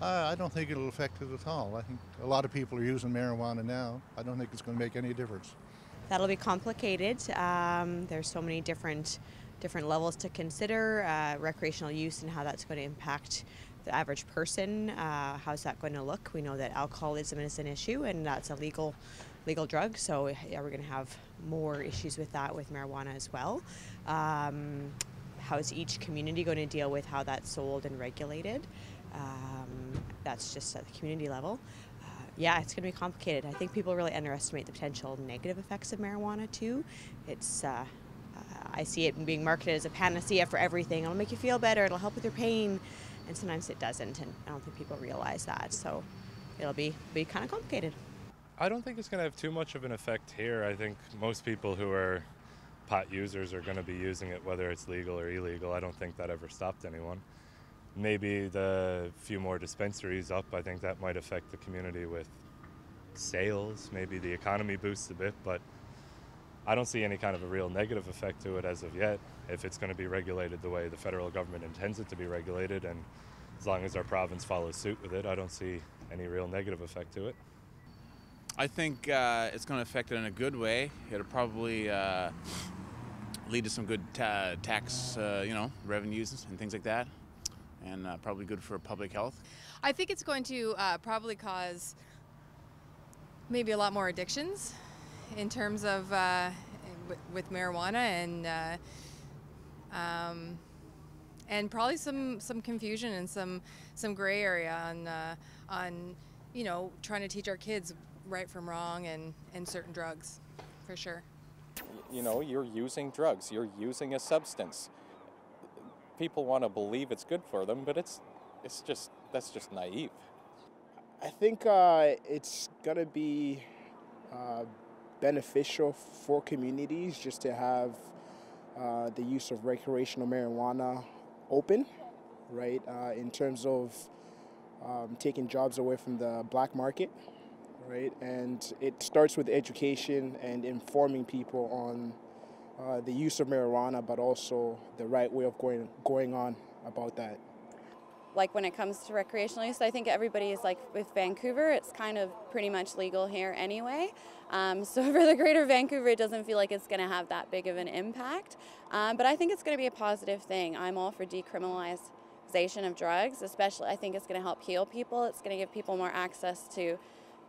I don't think it'll affect it at all. I think a lot of people are using marijuana now. I don't think it's going to make any difference. That'll be complicated. There's so many different levels to consider. Recreational use and how that's going to impact the average person. How's that going to look? We know that alcoholism is an issue, and that's a legal drug. So yeah, we're going to have more issues with that with marijuana as well. How is each community going to deal with how that's sold and regulated? That's just at the community level. Yeah, it's going to be complicated. I think people really underestimate the potential negative effects of marijuana too. It's I see it being marketed as a panacea for everything. It'll make you feel better. It'll help with your pain, and sometimes it doesn't. And I don't think people realize that. So it'll be kind of complicated. I don't think it's going to have too much of an effect here. I think most people who are pot users are going to be using it whether it's legal or illegal. I don't think that ever stopped anyone. Maybe the few more dispensaries up, I think that might affect the community with sales. Maybe the economy boosts a bit, but I don't see any kind of a real negative effect to it as of yet. If it's going to be regulated the way the federal government intends it to be regulated, and as long as our province follows suit with it, I don't see any real negative effect to it. I think it's going to affect it in a good way. It'll probably lead to some good tax, revenues and things like that, and probably good for public health. I think it's going to probably cause maybe a lot more addictions in terms of with marijuana, and probably some confusion and some gray area on trying to teach our kids right from wrong and certain drugs, for sure. You're using drugs, you're using a substance. People want to believe it's good for them, but that's just naive. I think it's gonna be beneficial for communities just to have the use of recreational marijuana open, right? In terms of taking jobs away from the black market, right? And it starts with education and informing people on the use of marijuana, but also the right way of going on about that. Like when it comes to recreational use, I think everybody is like with Vancouver, it's kind of pretty much legal here anyway. So for the greater Vancouver, it doesn't feel like it's going to have that big of an impact. But I think it's going to be a positive thing. I'm all for decriminalization of drugs, especially I think it's going to help heal people. It's going to give people more access to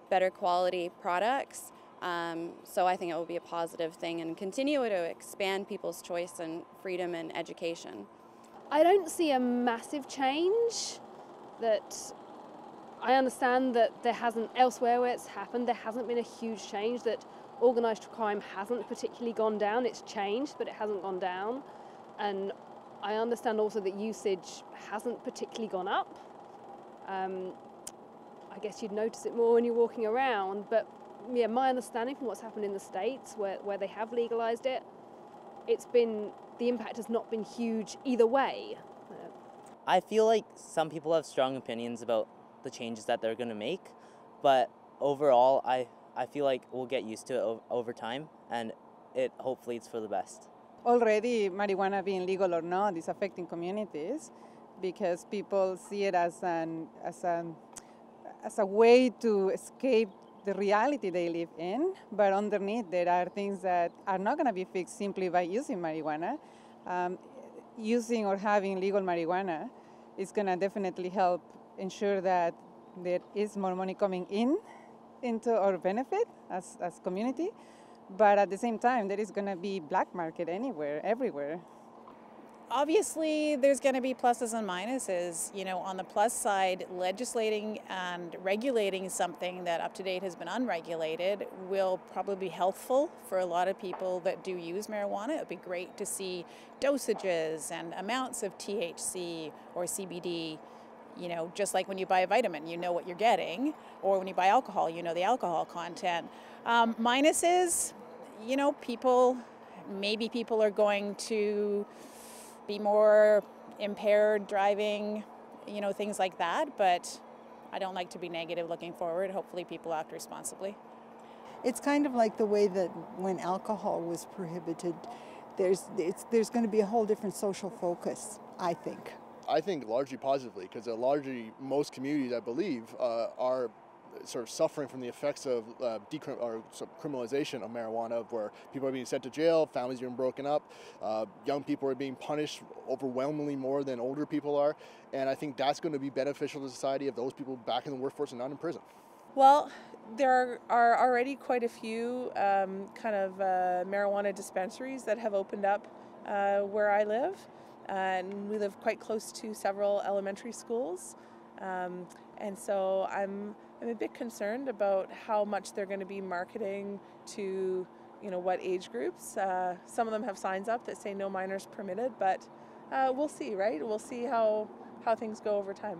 better quality products. So I think it will be a positive thing and continue to expand people's choice and freedom and education. I don't see a massive change. That I understand that there hasn't, elsewhere where it's happened, there hasn't been a huge change, that organised crime hasn't particularly gone down. It's changed, but it hasn't gone down. And I understand also that usage hasn't particularly gone up. I guess you'd notice it more when you're walking around, but yeah, my understanding from what's happened in the States where they have legalised it, the impact has not been huge either way. I feel like some people have strong opinions about the changes that they're going to make, but overall I feel like we'll get used to it over time, and hopefully it's for the best. Already marijuana being legal or not is affecting communities because people see it as a way to escape the reality they live in, but underneath there are things that are not going to be fixed simply by using marijuana. Using or having legal marijuana is going to definitely help ensure that there is more money coming into our benefit as community, but at the same time there is going to be black market everywhere. Obviously, there's going to be pluses and minuses. On the plus side, legislating and regulating something that up to date has been unregulated will probably be helpful for a lot of people that do use marijuana. It would be great to see dosages and amounts of THC or CBD, just like when you buy a vitamin, you know what you're getting, or when you buy alcohol, you know the alcohol content. Minuses, people are going to be more impaired driving, things like that, but I don't like to be negative looking forward. Hopefully people act responsibly. It's kind of like the way that when alcohol was prohibited, there's going to be a whole different social focus, I think. I think largely positively, because largely most communities, I believe, are sort of suffering from the effects of criminalization of marijuana, where people are being sent to jail, families are being broken up, young people are being punished overwhelmingly more than older people are, and I think that's going to be beneficial to society if those people back in the workforce and not in prison. Well, there are already quite a few marijuana dispensaries that have opened up where I live, and we live quite close to several elementary schools, and so I'm a bit concerned about how much they're going to be marketing to, what age groups. Some of them have signs up that say no minors permitted, but we'll see, right? We'll see how things go over time.